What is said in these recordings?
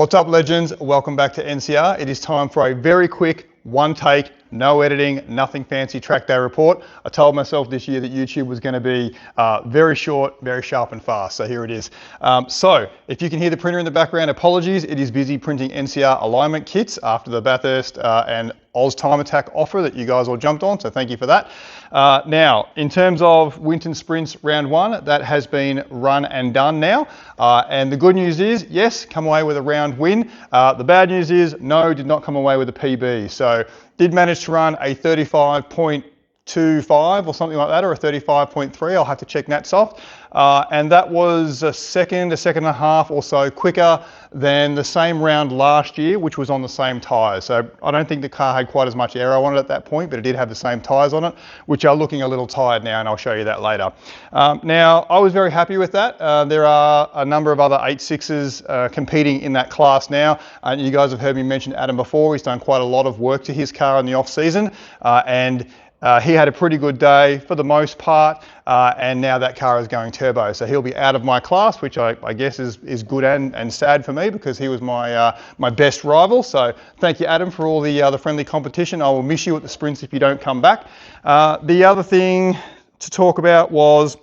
What's up, legends? Welcome back to NCR. It is time for a very quick one take, no editing, nothing fancy track day report. I told myself this year that YouTube was going to be very short, very sharp and fast, so here it is. So if you can hear the printer in the background, apologies. It is busy printing NCR alignment kits after the Bathurst and Oz Time Attack offer that you guys all jumped on, so thank you for that. Now, in terms of Winton Sprints round one, that has been run and done now. And the good news is, yes, come away with a round win. The bad news is, no, did not come away with a PB. So did manage to run a 35.25 or something like that, or a 35.3. I'll have to check NatSoft. And that was a second and a half or so quicker than the same round last year, which was on the same tyres. So I don't think the car had quite as much aero on it at that point, but it did have the same tyres on it, which are looking a little tired now, and I'll show you that later. Now, I was very happy with that. There are a number of other 8.6s competing in that class now. You guys have heard me mention Adam before. He's done quite a lot of work to his car in the off season, and he had a pretty good day for the most part, and now that car is going turbo. So he'll be out of my class, which I guess is good and sad for me, because he was my my best rival. So thank you, Adam, for all the friendly competition. I will miss you at the sprints if you don't come back. The other thing to talk about was,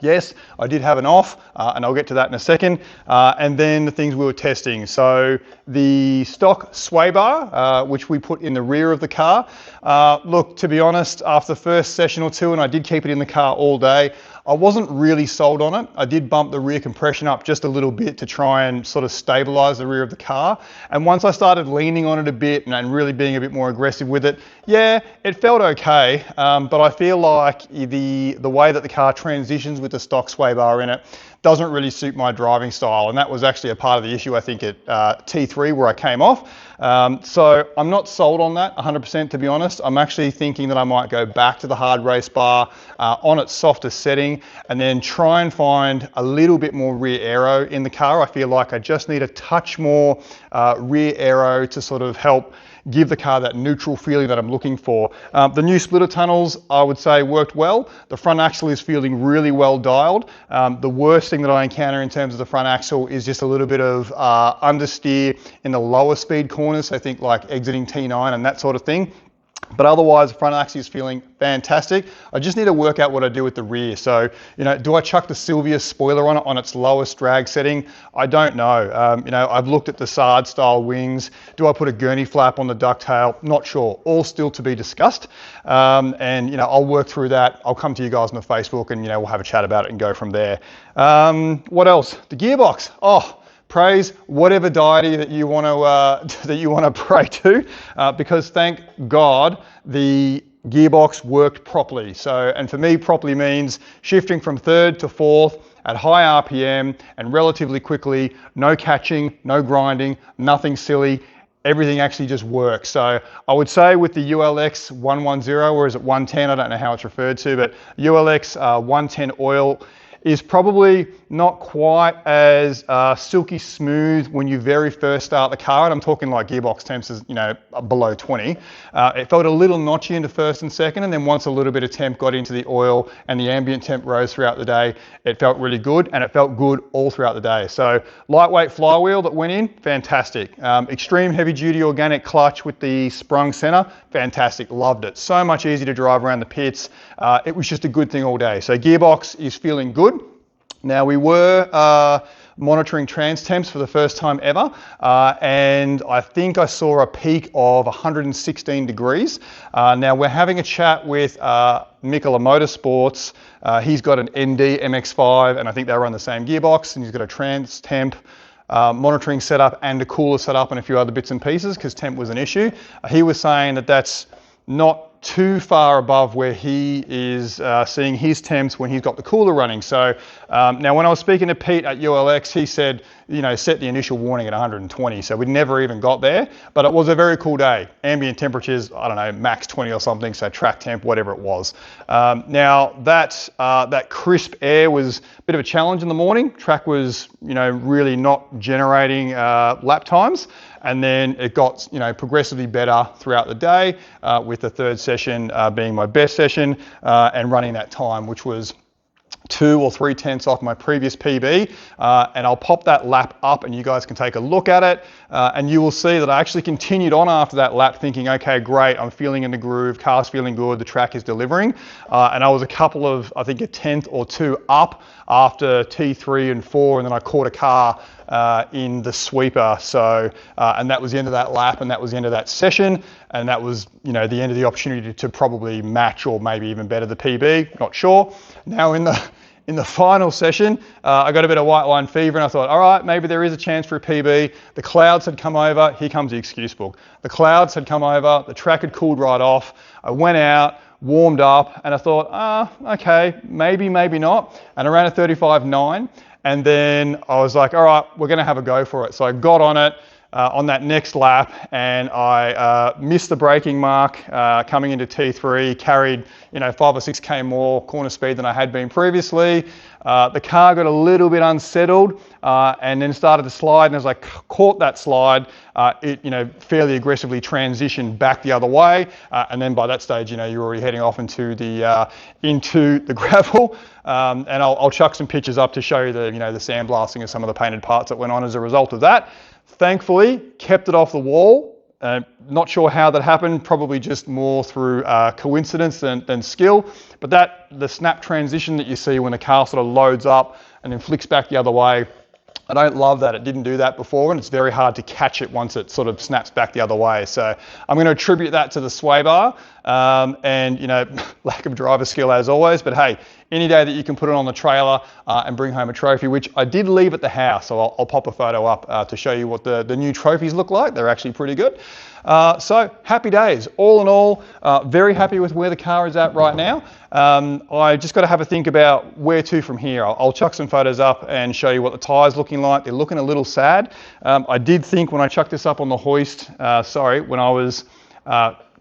yes, I did have an off, and I'll get to that in a second. And then the things we were testing. So the stock swaybar, which we put in the rear of the car. Look, to be honest, after the first session or two, and I did keep it in the car all day, I wasn't really sold on it. I did bump the rear compression up just a little bit to try and sort of stabilize the rear of the car. And once I started leaning on it a bit and really being a bit more aggressive with it, yeah, it felt okay. But I feel like the way that the car transitions with the stock sway bar in it doesn't really suit my driving style. And that was actually a part of the issue, I think, at T3 where I came off. So I'm not sold on that 100%, to be honest. I'm actually thinking that I might go back to the hard race bar on its softest setting, and then try and find a little bit more rear aero in the car. I feel like I just need a touch more rear aero to sort of help give the car that neutral feeling that I'm looking for. The new splitter tunnels, I would say, worked well. The front axle is feeling really well dialed. The worst thing that I encounter in terms of the front axle is just a little bit of understeer in the lower speed corners. So I think like exiting T9 and that sort of thing. But otherwise, the front axle is feeling fantastic. I just need to work out what I do with the rear. So, you know, do I chuck the Sylvia spoiler on it on its lowest drag setting? I don't know. You know, I've looked at the Sard style wings. Do I put a gurney flap on the ducktail? Not sure. All still to be discussed. And, you know, I'll work through that. I'll come to you guys on the Facebook and, you know, we'll have a chat about it and go from there. What else? The gearbox. Oh, praise whatever deity that you want to pray to, because thank God the gearbox worked properly. So, and for me, properly means shifting from third to fourth at high RPM and relatively quickly, no catching, no grinding, nothing silly. Everything actually just works. So I would say with the ULX 110, or is it 110? I don't know how it's referred to, but ULX 110 oil is probably not quite as silky smooth when you very first start the car, and I'm talking like gearbox temps is, you know, below 20. It felt a little notchy into first and second, and then once a little bit of temp got into the oil and the ambient temp rose throughout the day, it felt really good, and it felt good all throughout the day. So lightweight flywheel that went in, fantastic. Extreme heavy duty organic clutch with the sprung center, fantastic, loved it. So much easier to drive around the pits. It was just a good thing all day. So gearbox is feeling good. Now, we were monitoring trans temps for the first time ever, and I think I saw a peak of 116 degrees. Now, we're having a chat with Mikola Motorsports. He's got an ND MX-5, and I think they run the same gearbox, and he's got a trans temp monitoring setup and a cooler setup and a few other bits and pieces, because temp was an issue. He was saying that that's not too far above where he is seeing his temps when he's got the cooler running. So now when I was speaking to Pete at ULX, he said, you know, set the initial warning at 120. So we never even got there, but it was a very cool day. Ambient temperatures, I don't know, max 20 or something. So track temp, whatever it was. Now that crisp air was a bit of a challenge in the morning. Track was, you know, really not generating lap times. And then it got, you know, progressively better throughout the day, with the third session being my best session, and running that time, which was 2 or 3 tenths off my previous PB, and I'll pop that lap up and you guys can take a look at it, and you will see that I actually continued on after that lap thinking, okay, great, I'm feeling in the groove, car's feeling good, the track is delivering, and I was a couple of, I think a tenth or two up after T3 and 4, and then I caught a car in the sweeper, so and that was the end of that lap, and that was the end of that session, and that was, you know, the end of the opportunity to probably match or maybe even better the PB, not sure. Now in the final session, I got a bit of white line fever and I thought, all right, maybe there is a chance for a PB. The clouds had come over. Here comes the excuse book. The clouds had come over. The track had cooled right off. I went out, warmed up, and I thought, okay, maybe, maybe not. And I ran a 35.9. And then I was like, all right, we're going to have a go for it. So I got on it on that next lap, and I missed the braking mark coming into T3, carried 5 or 6k more corner speed than I had been previously. The car got a little bit unsettled and then started to slide, and as I caught that slide, it fairly aggressively transitioned back the other way, and then by that stage, you're already heading off into the gravel. And I'll chuck some pictures up to show you the sandblasting of some of the painted parts that went on as a result of that. Thankfully, kept it off the wall. Not sure how that happened, probably just more through coincidence than skill. But the snap transition that you see when the car sort of loads up and then flicks back the other way, I don't love that. It didn't do that before, and it's very hard to catch it once it sort of snaps back the other way. So I'm going to attribute that to the swaybar and lack of driver skill as always. But hey, any day that you can put it on the trailer and bring home a trophy, which I did leave at the house, so I'll pop a photo up to show you what the new trophies look like. They're actually pretty good. So happy days. All in all, very happy with where the car is at right now. I just got to have a think about where to from here. I'll chuck some photos up and show you what the tyres looking like. They're looking a little sad. I did think when I chucked this up on the hoist, when I was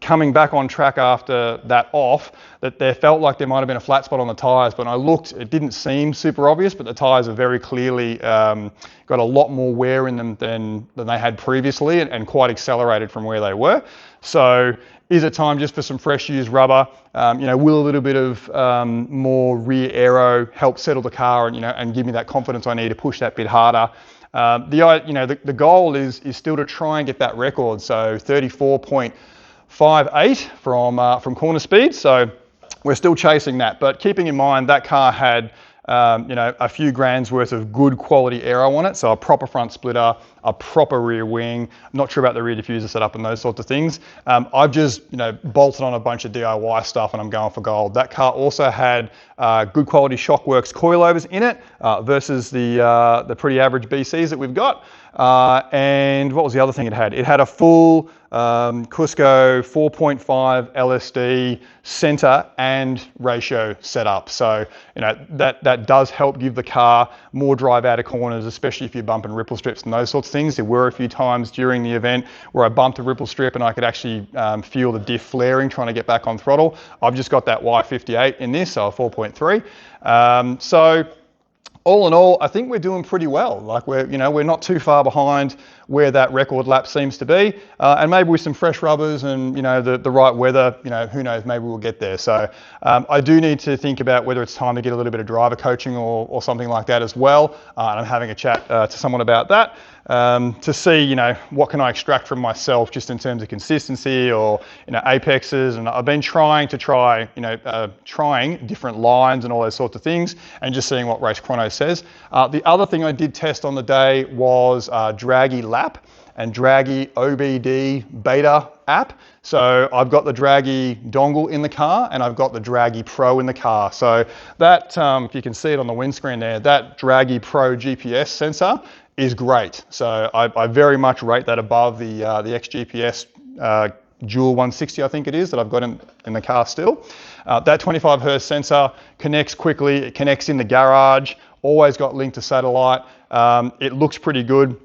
coming back on track after that off, that there felt like there might have been a flat spot on the tyres, but when I looked, it didn't seem super obvious, but the tyres are very clearly got a lot more wear in them than they had previously, and quite accelerated from where they were. So is it time just for some fresh used rubber? Will a little bit of more rear aero help settle the car and give me that confidence I need to push that bit harder? The goal is still to try and get that record, so 34.58 from corner speed, so we're still chasing that, but keeping in mind that car had a few grand's worth of good quality aero on it, so a proper front splitter, a proper rear wing. I'm not sure about the rear diffuser setup and those sorts of things. I've just bolted on a bunch of DIY stuff and I'm going for gold. That car also had good quality Shockworks coilovers in it versus the pretty average BCs that we've got. And what was the other thing it had? It had a full Cusco 4.5 LSD center and ratio setup. So, that does help give the car more drive out of corners, especially if you're bumping ripple strips and those sorts of things. There were a few times during the event where I bumped a ripple strip and I could actually feel the diff flaring trying to get back on throttle. I've just got that Y58 in this, so a 4.3. So all in all, I think we're doing pretty well. Like we're not too far behind where that record lap seems to be, and maybe with some fresh rubbers and the right weather, who knows, maybe we'll get there. So I do need to think about whether it's time to get a little bit of driver coaching or something like that as well. And I'm having a chat to someone about that to see what can I extract from myself just in terms of consistency or apexes. And I've been trying different lines and all those sorts of things, and just seeing what Race Chrono says. The other thing I did test on the day was dragy lap and dragy OBD beta app. So I've got the dragy dongle in the car and I've got the dragy pro in the car. So that, if you can see it on the windscreen there, that dragy pro GPS sensor is great. So I very much rate that above the XGPS dual 160, I think it is, that I've got in the car still. That 25 Hz sensor connects quickly. It connects in the garage, always got linked to satellite. It looks pretty good.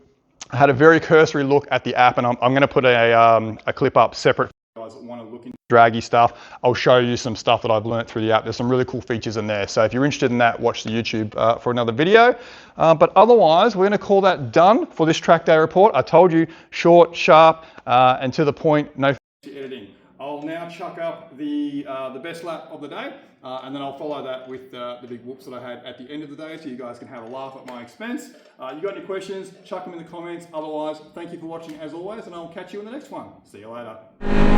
I had a very cursory look at the app, and I'm going to put a clip up separate for guys that want to look into draggy stuff. I'll show you some stuff that I've learned through the app. There's some really cool features in there. So if you're interested in that, watch the YouTube for another video. But otherwise, we're going to call that done for this track day report. I told you, short, sharp, and to the point, no editing. I'll now chuck up the best lap of the day, and then I'll follow that with the big whoops that I had at the end of the day, so you guys can have a laugh at my expense. You got any questions, chuck them in the comments. Otherwise, thank you for watching as always, and I'll catch you in the next one. See you later.